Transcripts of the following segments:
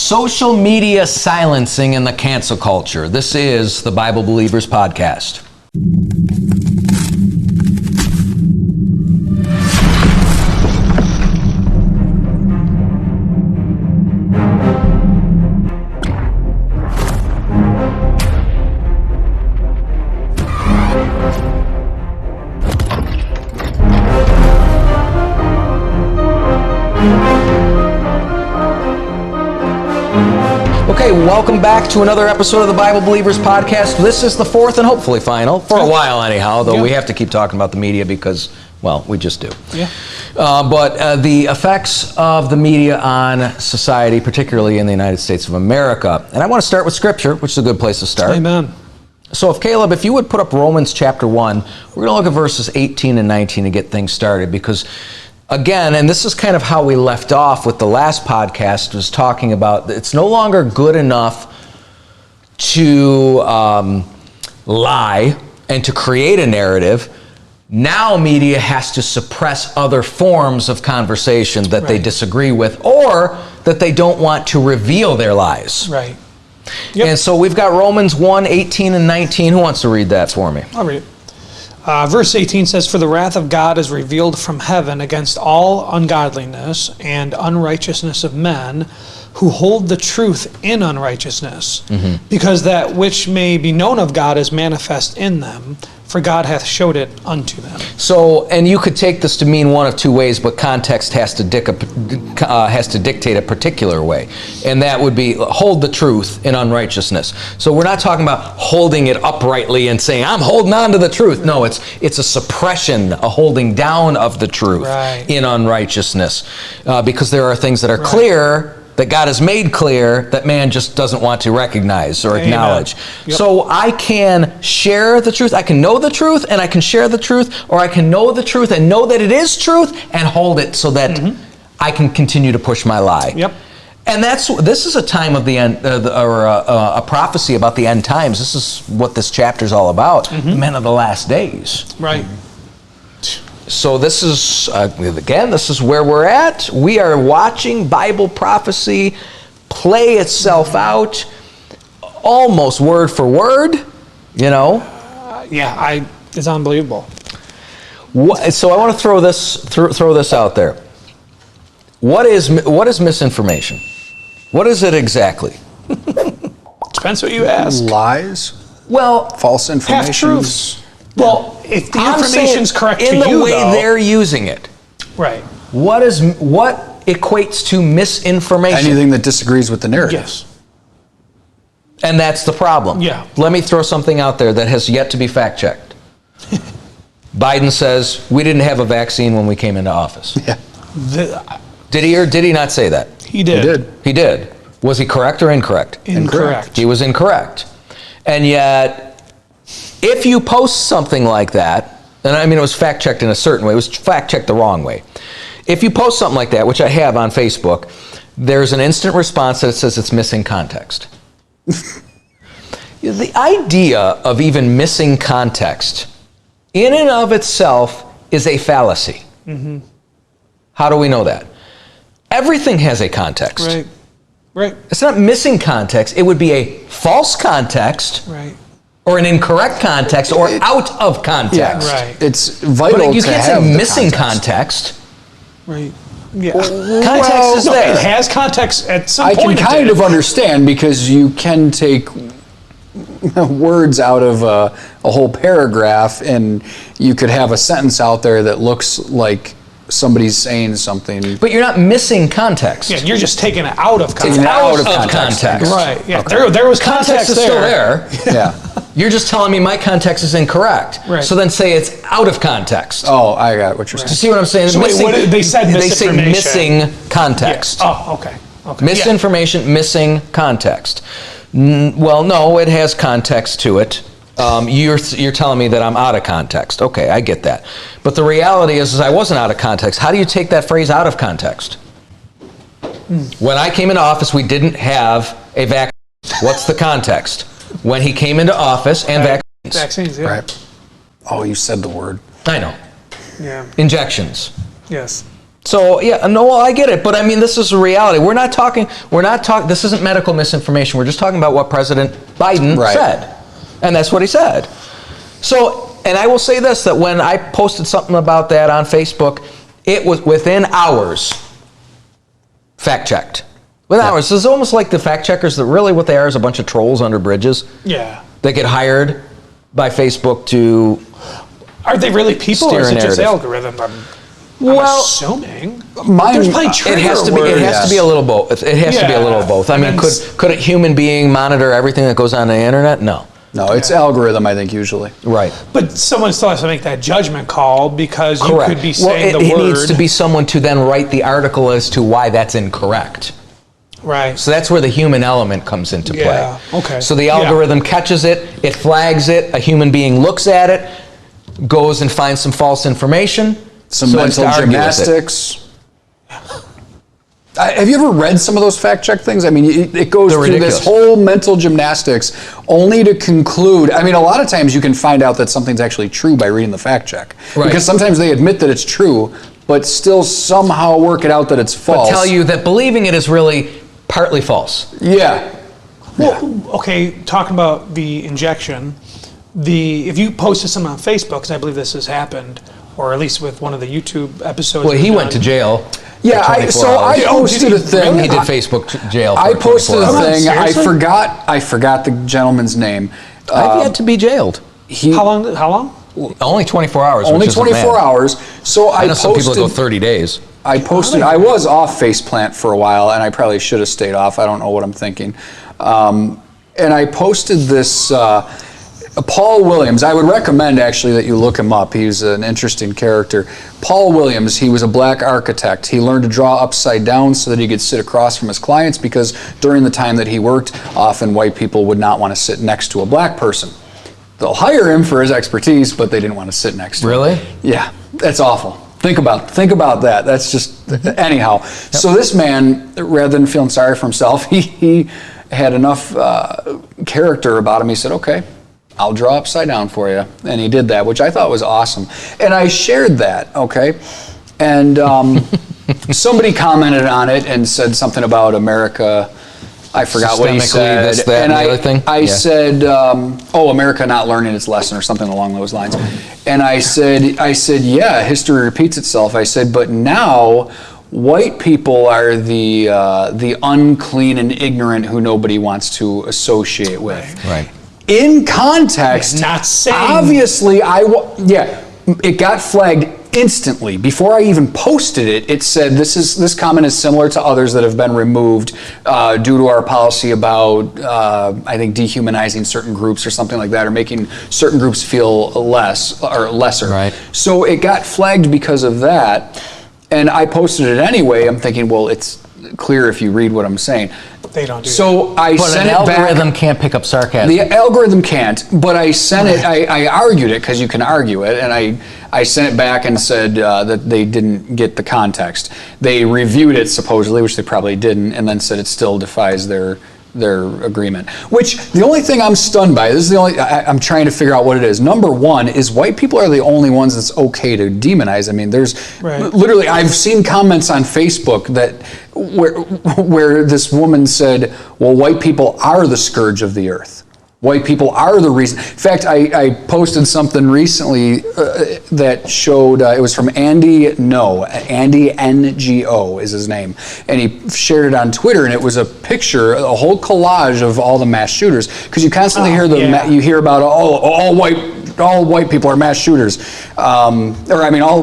Social media silencing and the cancel culture. This is the Bible Believers Podcast. Okay, welcome back to another episode of the Bible Believers Podcast. This is the fourth and hopefully final, for a while anyhow, though we have to keep talking about the media because, well, we just do. Yeah. But the effects of the media on society, particularly in the United States of America. And I want to start with Scripture, which is a good place to start. Amen. So Caleb, if you would put up Romans chapter 1, we're going to look at verses 18 and 19 to get things started because, again, and this is kind of how we left off with the last podcast, was talking about it's no longer good enough to lie and to create a narrative. Now media has to suppress other forms of conversation that they disagree with or that they don't want to reveal their lies. Right. Yep. And so we've got Romans 1, 18 and 19. Who wants to read that for me? I'll read it. Verse 18 says, "For the wrath of God is revealed from heaven against all ungodliness and unrighteousness of men who hold the truth in unrighteousness, because that which may be known of God is manifest in them, for God hath showed it unto them." So, and you could take this to mean one of two ways, but context has to dictate a particular way. And that would be hold the truth in unrighteousness. So we're not talking about holding it uprightly and saying, I'm holding on to the truth. No, it's a suppression, a holding down of the truth in unrighteousness. Because there are things that are clear, that God has made clear, that man just doesn't want to recognize or acknowledge. Yep. So I can share the truth, I can know the truth, and I can share the truth, or I can know the truth and know that it is truth and hold it so that I can continue to push my lie. Yep. And this is a time of the end, or a prophecy about the end times. This is what this chapter is all about, the men of the last days. Right. So this is, again, this is where we're at. We are watching Bible prophecy play itself out almost word for word, you know. It's unbelievable. So I want to throw this out there. What is misinformation? What is it exactly? Depends what you ask. Lies? Well, false information? Half-truths. Well, if the I'm information's saying correct in to the you, way though, they're using it. Right. What equates to misinformation? Anything that disagrees with the narrative. Yes. And that's the problem. Yeah. Let me throw something out there that has yet to be fact-checked. Biden says, we didn't have a vaccine when we came into office. Yeah. Did he or did he not say that? He did. He did. He did. Was he correct or incorrect? Incorrect. He was incorrect. And yet, if you post something like that, and I mean it was fact-checked in a certain way, it was fact-checked the wrong way. If you post something like that, which I have on Facebook, there's an instant response that says it's missing context. The idea of even missing context, in and of itself, is a fallacy. How do we know that? Everything has a context. Right. It's not missing context. It would be a false context. Right. Or an incorrect context, or out of context. Yeah, right. It's vital But you to can't have say the missing context. Right. Yeah. Context is there. It has context at some I point. can kind of understand because you can take words out of a whole paragraph and you could have a sentence out there that looks like somebody's saying something. But you're not missing context. Yeah, you're just taking it out of context. Taking it out of context. Right. Yeah. Okay. There was Context is still there. Yeah. You're just telling me my context is incorrect. Right. So then say it's out of context. Oh, I got what you're Do you saying. see what I'm saying? So wait, what, they said They say misinformation. missing context. Yeah. Oh, okay. Misinformation, missing context. Well, no, it has context to it. You're telling me that I'm out of context. Okay, I get that. But the reality is I wasn't out of context. How do you take that phrase out of context? When I came into office, we didn't have a vaccine. What's the context? When he came into office and vaccines. Vaccines, yeah. Right. Oh, you said the word. I know. Yeah. Injections. Yes. So yeah, no, I get it, but I mean, this is a reality. We're not talking. This isn't medical misinformation. We're just talking about what President Biden said, and that's what he said. So, and I will say this: that when I posted something about that on Facebook, it was within hours fact checked. Within hours. It's almost like the fact checkers that really what they are is a bunch of trolls under bridges. Yeah. That get hired by Facebook to. Are they really people, or is it just algorithm? I'm assuming. There's probably it has to be a little both. It has to be a little both. I mean, could a human being monitor everything that goes on the internet? No. No, it's algorithm, I think, usually. Right. But someone still has to make that judgment call because you could be saying the word. It needs to be someone to then write the article as to why that's incorrect. Right. So that's where the human element comes into play. Yeah, okay. So the algorithm catches it, it flags it, a human being looks at it, goes and finds some false information. Some mental gymnastics. Have you ever read some of those fact check things? I mean, it goes through this whole mental gymnastics only to conclude. I mean, a lot of times you can find out that something's actually true by reading the fact check. Right. Because sometimes they admit that it's true, but still somehow work it out that it's false. But tell you that believing it is really partly false. Yeah. Well, okay, talking about the injection, if you posted something on Facebook, because I believe this has happened, or at least with one of the YouTube episodes. Well, he went to jail. Yeah, I posted a thing. He did Facebook jail. I posted a thing. I forgot the gentleman's name. I've yet to be jailed. How long? Only 24 hours. Only 24 hours. So I know some people go 30 days. I posted. I was off Faceplant for a while, and I probably should have stayed off. I don't know what I'm thinking. And I posted this. Paul Williams, I would recommend actually that you look him up. He's an interesting character. Paul Williams, he was a black architect. He learned to draw upside down so that he could sit across from his clients because during the time that he worked, often white people would not want to sit next to a black person. They'll hire him for his expertise, but they didn't want to sit next to him. Really? Yeah, that's awful. Think about that. That's just, anyhow. Yep. So this man, rather than feeling sorry for himself, he had enough character about him. He said, okay, I'll draw upside down for you. And he did that, which I thought was awesome. And I shared that, okay? And somebody commented on it and said something about America. I forgot what he said. This, that, and the other thing? I said, America not learning its lesson or something along those lines. And I said, yeah, history repeats itself. I said, but now white people are the unclean and ignorant who nobody wants to associate with. Right. In context, not saying. Obviously, it got flagged instantly. Before I even posted it, it said this comment is similar to others that have been removed due to our policy about I think dehumanizing certain groups or something like that, or making certain groups feel lesser. Right. So it got flagged because of that, and I posted it anyway. I'm thinking, well, it's clear if you read what I'm saying. They don't do so that. I but sent an it back. algorithm can't pick up sarcasm. The algorithm can't, but I sent it, I argued it, because you can argue it, and I sent it back and said that they didn't get the context. They reviewed it, supposedly, which they probably didn't, and then said it still defies their agreement. Which, the only thing I'm stunned by, this is the only, I'm trying to figure out what it is. Number one is white people are the only ones that's okay to demonize. I mean, there's literally, I've seen comments on Facebook that where this woman said, well, white people are the scourge of the earth. White people are the reason. In fact, I posted something recently that showed, it was from Andy NGO is his name, and he shared it on Twitter, and it was a picture, a whole collage of all the mass shooters, because you constantly hear you hear about all white people are mass shooters, all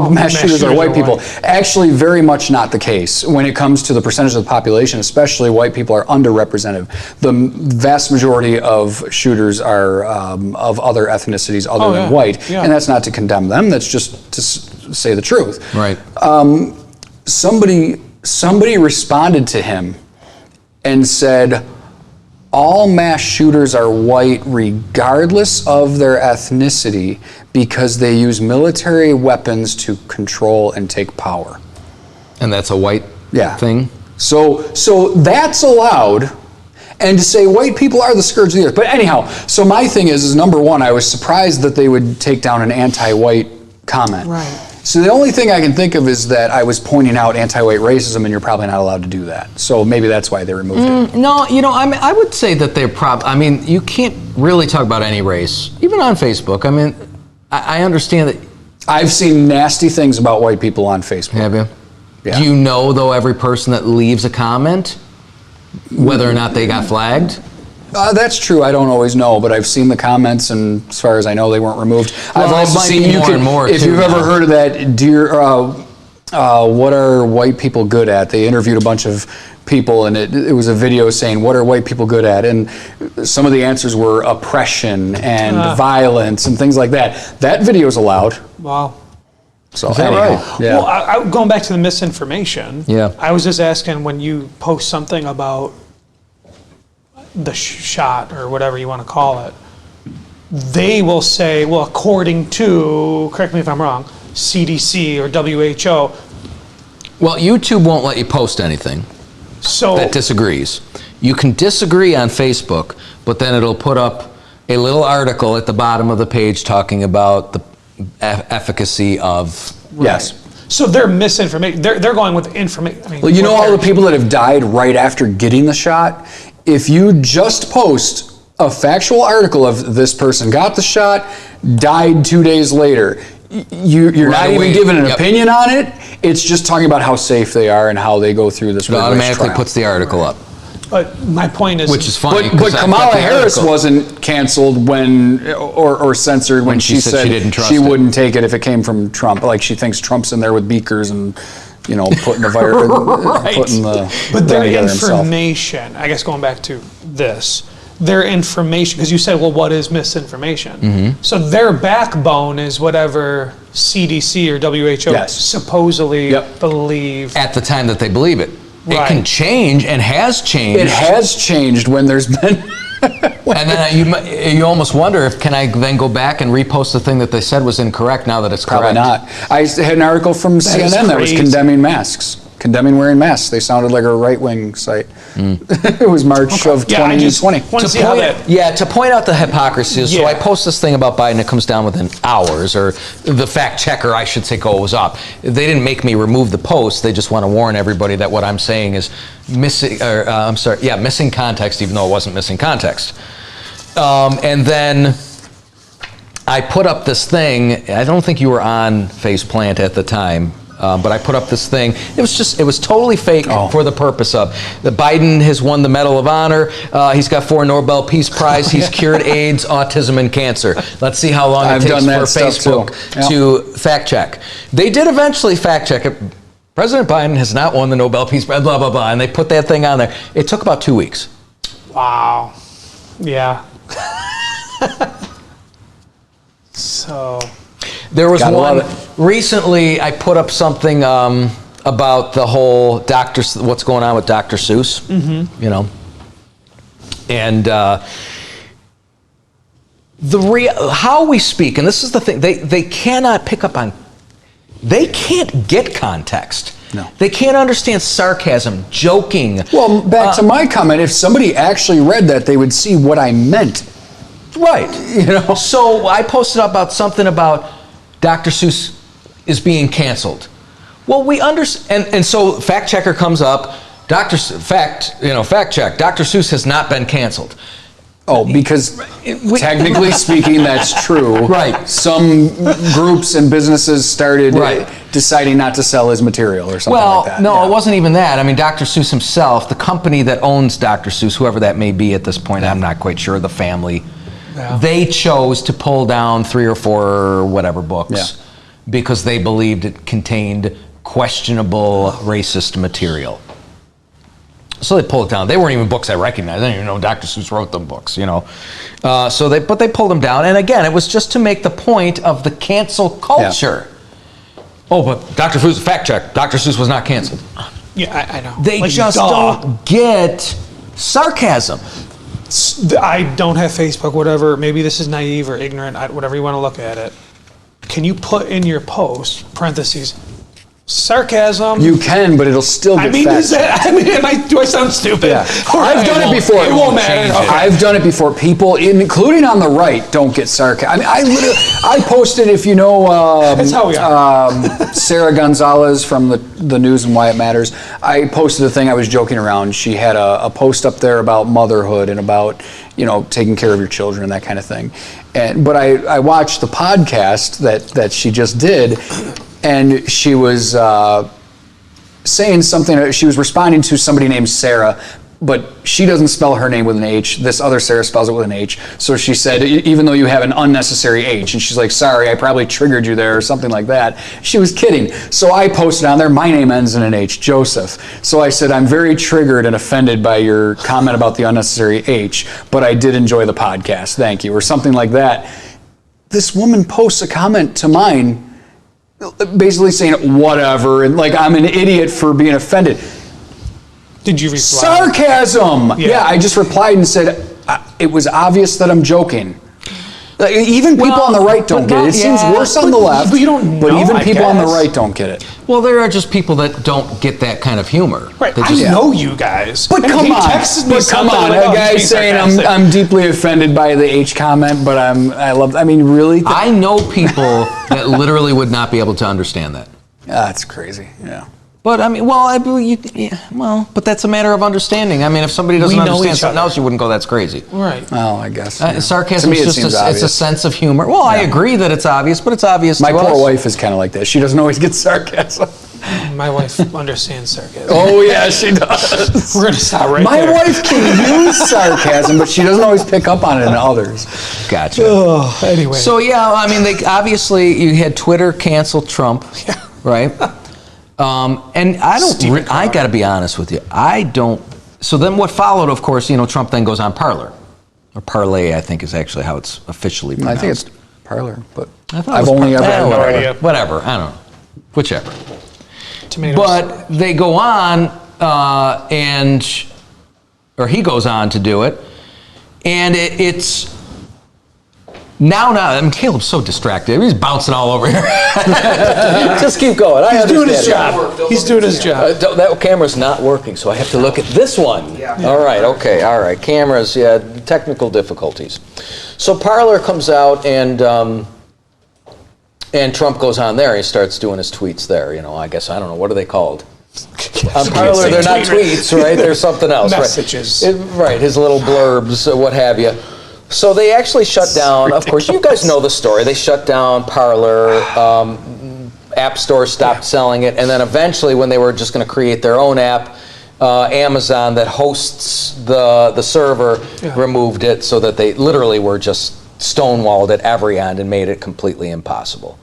mass shooters are white people. Actually, very much not the case. When it comes to the percentage of the population, especially white people are underrepresented. The vast majority of shooters are of other ethnicities other than white, and that's not to condemn them. That's just to say the truth. Right. Somebody responded to him and said, all mass shooters are white regardless of their ethnicity because they use military weapons to control and take power. And that's a white thing? So that's allowed, and to say white people are the scourge of the earth. But anyhow, so my thing is number one, I was surprised that they would take down an anti-white comment. Right. So the only thing I can think of is that I was pointing out anti-white racism, and you're probably not allowed to do that. So maybe that's why they removed it. No, I would say that they're you can't really talk about any race, even on Facebook. I mean, I understand that. I've seen nasty things about white people on Facebook. Have you? Yeah. Do you know, though, every person that leaves a comment, whether or not they got flagged? That's true. I don't always know, but I've seen the comments, and as far as I know, they weren't removed. Well, I've also seen if you've ever heard of that, what are white people good at? They interviewed a bunch of people, and it was a video saying, what are white people good at? And some of the answers were oppression and violence and things like that. That video's allowed. Wow. So, is that right? Yeah. Well, going back to the misinformation, Yeah. I was just asking, when you post something about the shot or whatever you want to call it, they will say, well, according to, correct me if I'm wrong, CDC or WHO. Well, YouTube won't let you post anything that disagrees. You can disagree on Facebook, but then it'll put up a little article at the bottom of the page talking about the efficacy of... Yes. So they're misinformation. They're going with information. I mean, well, you know all the people that have died right after getting the shot? If you just post a factual article of this person got the shot, died 2 days later, you're not even giving an opinion on it. It's just talking about how safe they are and how they go through this. It automatically puts the article up. But my point is, which is funny. But Kamala Harris wasn't canceled or censored when she said she didn't trust wouldn't take it if it came from Trump. Like, she thinks Trump's in there with beakers and putting the virus, putting the. But their information. I guess going back to this, their information, because you said, well, what is misinformation? Mm-hmm. So their backbone is whatever CDC or WHO supposedly believe at the time that they believe it. Right. It can change and has changed. It has changed when there's been. And then you almost wonder if can I then go back and repost the thing that they said was incorrect now that it's correct. Probably not. I had an article from CNN that was condemning masks. Condemning wearing masks. They sounded like a right-wing site. It was March of 2020. To point out the hypocrisy. So I post this thing about Biden. It comes down within hours, or the fact checker, I should say, goes up. They didn't make me remove the post. They just want to warn everybody that what I'm saying is missing context, even though it wasn't missing context. And then I put up this thing. I don't think you were on Faceplant at the time. But I put up this thing. It was totally fake for the purpose of Biden has won the Medal of Honor. He's got 4 Nobel Peace Prize. He's cured AIDS, autism, and cancer. Let's see how long it takes for Facebook to fact check. They did eventually fact check it. President Biden has not won the Nobel Peace Prize, blah, blah, blah. And they put that thing on there. It took about 2 weeks. Wow. Yeah. So... There was one recently. I put up something about the whole what's going on with Dr. Seuss. Mm-hmm. And how we speak, and this is the thing. They cannot pick up on. They can't get context. No. They can't understand sarcasm, joking. Well, back to my comment. If somebody actually read that, they would see what I meant. Right. So I posted about something about Dr. Seuss is being canceled. Well, we understand, and so fact checker comes up. Fact check. Dr. Seuss has not been canceled. Oh, because technically speaking, that's true. Right. Some groups and businesses started deciding not to sell his material or something like that. Well, no, it wasn't even that. I mean, Dr. Seuss himself, the company that owns Dr. Seuss, whoever that may be at this point, I'm not quite sure, the family. Yeah. They chose to pull down 3 or 4 or whatever books because they believed it contained questionable racist material. So they pulled it down. They weren't even books I recognized. I didn't even know Dr. Seuss wrote them books, But they pulled them down. And again, it was just to make the point of the cancel culture. Yeah. Oh, but Dr. Seuss, fact check. Dr. Seuss was not canceled. Yeah, I know. They just don't get sarcasm. I don't have Facebook, whatever. Maybe this is naive or ignorant, whatever you want to look at it. Can you put in your post, parentheses, Sarcasm. You can, but it'll still get do I sound stupid? Yeah. I've done it before. It won't matter. Okay. I've done it before. People, including on the right, don't get sarcasm. I literally, I posted, if you know, That's how we are. Sarah Gonzalez from the News and Why It Matters. I posted a thing. I was joking around. She had a post up there about motherhood and about taking care of your children and that kind of thing. But I watched the podcast that she just did. And she was saying something, she was responding to somebody named Sarah, but she doesn't spell her name with an H. This other Sarah spells it with an H. So she said, even though you have an unnecessary H, and she's like, sorry, I probably triggered you there or something like that. She was kidding. So I posted on there, my name ends in an H, Joseph. So I said, I'm very triggered and offended by your comment about the unnecessary H, but I did enjoy the podcast, thank you, or something like that. This woman posts a comment to mine basically saying whatever and like I'm an idiot for being offended. Did you reply? Sarcasm. Yeah, I just replied and said it was obvious that I'm joking. Even people on the right don't get it. It seems worse on the left, but you don't know, but even I people on the guess. right don't get it. Well, there are just people that don't get that kind of humor. Right, They I just- know you guys. But And come he on, texted me but come something on. like, A oh, guy he's being saying sarcastic. I'm deeply offended by the H comment, but I mean, really? I know people that literally would not be able to understand that. That's crazy. Yeah. But I mean, but that's a matter of understanding. I mean, if somebody doesn't We know understand each something other. else, you wouldn't go, that's crazy. Right. Well, I guess. Sarcasm To me, is it just seems it's a obvious. sense of humor. Well, I agree that it's obvious, but it's obvious My to poor us. wife is kind of like that. She doesn't always get sarcasm. My wife understands sarcasm. Oh yeah, she does. We're gonna stop right My there. wife can use sarcasm, but she doesn't always pick up on it in others. Gotcha. Oh, anyway. So yeah, I mean, obviously you had Twitter cancel Trump, right? And I got to be honest with you. I don't. So then what followed, of course, Trump then goes on Parler, or Parlay, I think is actually how it's officially pronounced. I think it's Parler, but I thought it I've was only ever Parler. had whatever. idea. Whatever. I don't know. Whichever. Tomatoes. But they go on, or he goes on to do it, and it's now. I mean, Caleb's so distracted. He's bouncing all over here. Just keep going. He's doing his job. He's doing his job. That camera's not working, so I have to look at this one. Yeah. All right, okay, all right. Cameras, technical difficulties. So Parler comes out, and Trump goes on there. He starts doing his tweets there. I guess, I don't know, what are they called? On Parler, they're not tweets, right? They're something else. Messages. Right, his little blurbs, what have you. So they actually shut down, of course, you guys know the story. They shut down Parler, App Store stopped selling it, and then eventually when they were just going to create their own app, Amazon that hosts the server removed it so that they literally were just stonewalled at every end and made it completely impossible.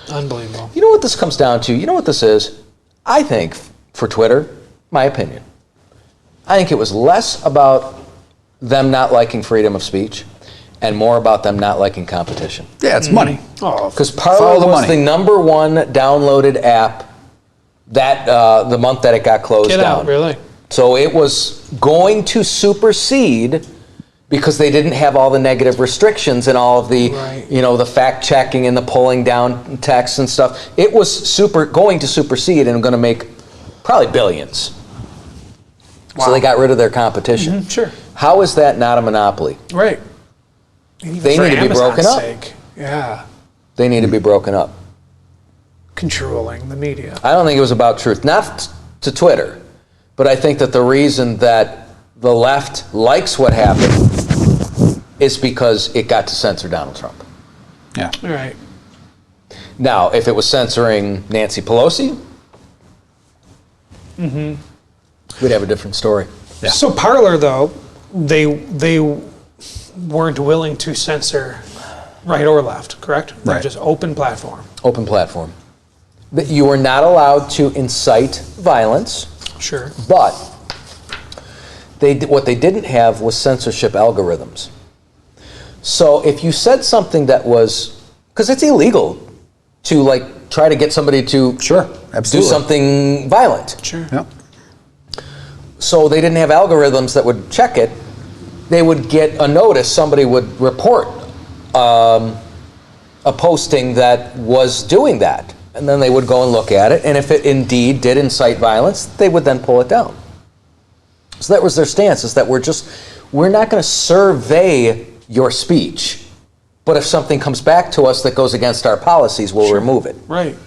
Unbelievable. You know what this comes down to? You know what this is? I think, for Twitter, my opinion, I think it was less about them not liking freedom of speech and more about them not liking competition. Yeah, it's money. Oh, Because Follow Parler the was money. the number one downloaded app that the month that it got closed get down. out, really? So it was going to supersede because they didn't have all the negative restrictions and all of the, Right. the fact checking and the pulling down texts and stuff. It was going to supersede and going to make probably billions. So they got rid of their competition. Sure. How is that not a monopoly? Right. They For need to be Amazon's broken up. sake. Yeah. They need to be broken up. Controlling the media. I don't think it was about truth. Not to Twitter, but I think that the reason that the left likes what happened is because it got to censor Donald Trump. Yeah. Right. Now, if it was censoring Nancy Pelosi, we'd have a different story. Yeah. So Parler, though, they weren't willing to censor right or left, correct? They're Right. just open platform. Open platform. That you were not allowed to incite violence, Sure. but what they didn't have was censorship algorithms. So if you said something that was, because it's illegal to try to get somebody to Sure. do Absolutely. something violent. Sure. Yeah. So they didn't have algorithms that would check it. They would get a notice, somebody would report a posting that was doing that. And then they would go and look at it, and if it indeed did incite violence, they would then pull it down. So that was their stance, is that we're not going to survey your speech, but if something comes back to us that goes against our policies, we'll remove it. Right.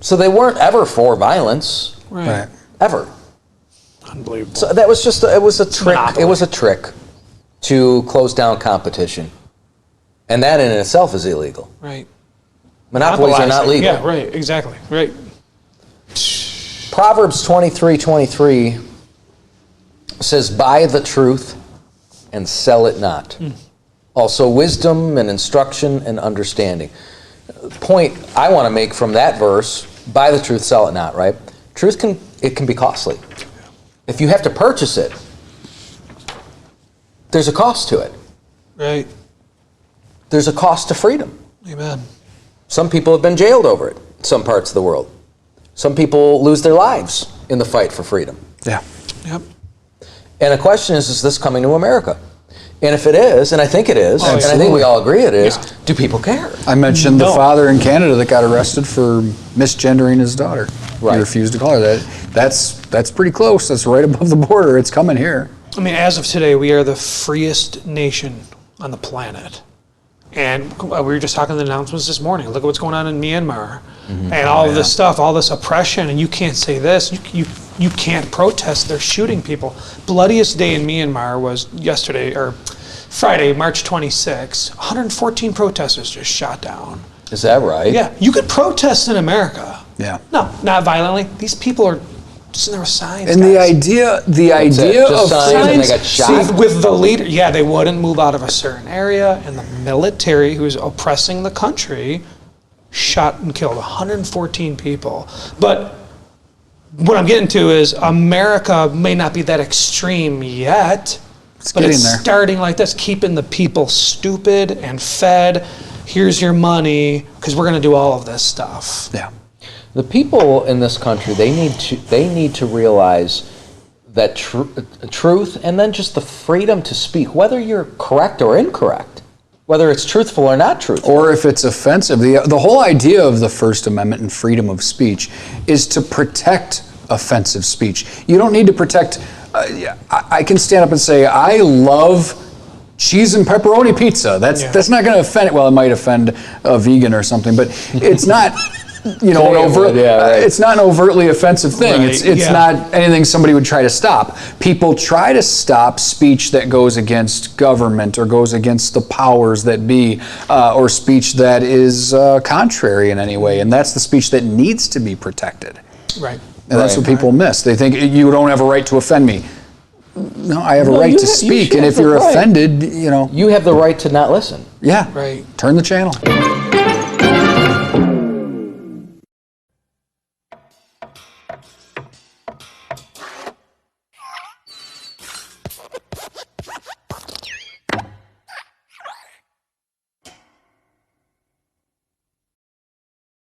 So they weren't ever for violence. Right. Ever. Unbelievable. So that was just, it was a trick. Monopoly. It was a trick to close down competition. And that in itself is illegal. Right. Monopolies are not legal. Yeah, right, exactly, right. Proverbs 23:23 says, buy the truth and sell it not. Also wisdom and instruction and understanding. Point I want to make from that verse, buy the truth, sell it not, right? Truth can be costly. If you have to purchase it, there's a cost to it. Right. There's a cost to freedom. Amen. Some people have been jailed over it in some parts of the world. Some people lose their lives in the fight for freedom. Yeah. Yep. And the question is this coming to America? And if it is, and I think it is, and I think we all agree it is, do people care? I mentioned the father in Canada that got arrested for misgendering his daughter. Right. He refused to call her that. That's pretty close. That's right above the border. It's coming here. I mean, as of today, we are the freest nation on the planet. And we were just talking the announcements this morning. Look at what's going on in Myanmar. And all of this stuff, all this oppression, and you can't say this. You can't protest. They're shooting people. Bloodiest day in Myanmar was yesterday, or Friday, March 26. 114 protesters just shot down. Is that right? Yeah, you could protest in America. Yeah. No, not violently. These people are sitting there with signs. And guys. the idea Just of signs and they got shot? See, with the leader, yeah, they wouldn't move out of a certain area, and the military, who's oppressing the country, shot and killed 114 people. But what I'm getting to is America may not be that extreme yet, but it's starting like this, keeping the people stupid and fed. Here's your money, because we're going to do all of this stuff. Yeah. The people in this country, they need to realize that truth, and then just the freedom to speak, whether you're correct or incorrect, whether it's truthful or not truthful. Or if it's offensive. The whole idea of the First Amendment and freedom of speech is to protect offensive speech. You don't need to protect, I can stand up and say, I love cheese and pepperoni pizza. That's not going to offend, well, it might offend a vegan or something, but it's not... It's not an overtly offensive thing. Right, It's not anything somebody would try to stop. People try to stop speech that goes against government or goes against the powers that be, or speech that is contrary in any way, and that's the speech that needs to be protected. Right. And that's what people miss. They think, you don't have a right to offend me. No, I have a right to speak, and if you're offended, You have the right to not listen. Yeah. Right. Turn the channel.